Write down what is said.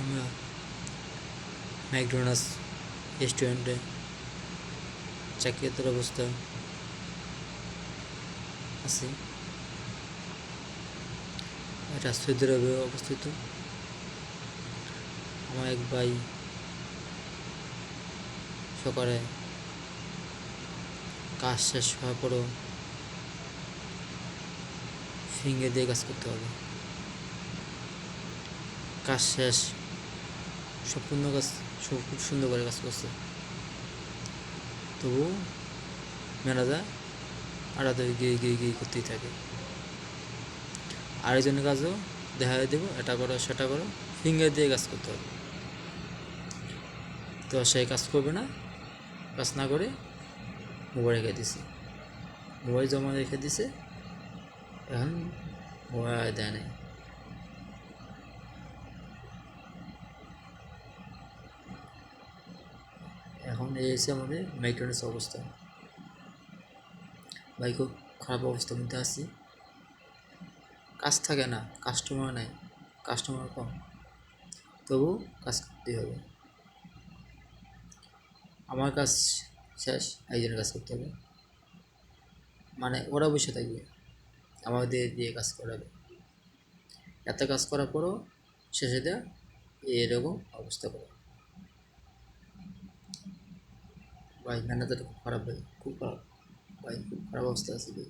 আমরা ম্যাকডোনাল্ডস রেস্টুরেন্টে চাকরিরত অবস্থা আছি। এটা সৌদি আরবে অবস্থিত। আমার এক ভাই সকালে কাজ শেষ হওয়ার পরও ফিঙ্গার দিয়ে কাজ করতে হবে। কাজ শেষ, সম্পূর্ণ কাজ খুব সুন্দর করে কাজ করছে, তবু ম্যানেজার আলাদা গিয়ে গিয়ে গিয়ে করতেই থাকে। আরেকজনের কাজও দেখা দেবো, এটা করো সেটা করো, ফিঙ্গার দিয়ে কাজ করতে হবে। তো সে কাজ করবে না, কাজ না করে মোবাইল রেখে দিছে, মোবাইল জমা রেখে দিছে, এখন মোবাইল দেয় নাই। এখন এই এসে আমাদের ম্যাকডোনাল্ডস অবস্থা। ভাই খুব খারাপ অবস্থার মধ্যে আছি। কাজ থাকে না, কাস্টমার নাই, কাস্টমার কম, তবু কাজ করতেই হবে। আমার কাজ শেষ, একজনের কাজ করতে হবে, মানে ওরা বসে থাকবে, আমাদের দিয়ে কাজ করাবে। এত কাজ করার পরও শেষে দেওয়া এরকম অবস্থা করে। ভাই ম্যানেজার খুব খারাপ, ভাই খুব খারাপ, ভাই খুব খারাপ অবস্থা আছে ভাই।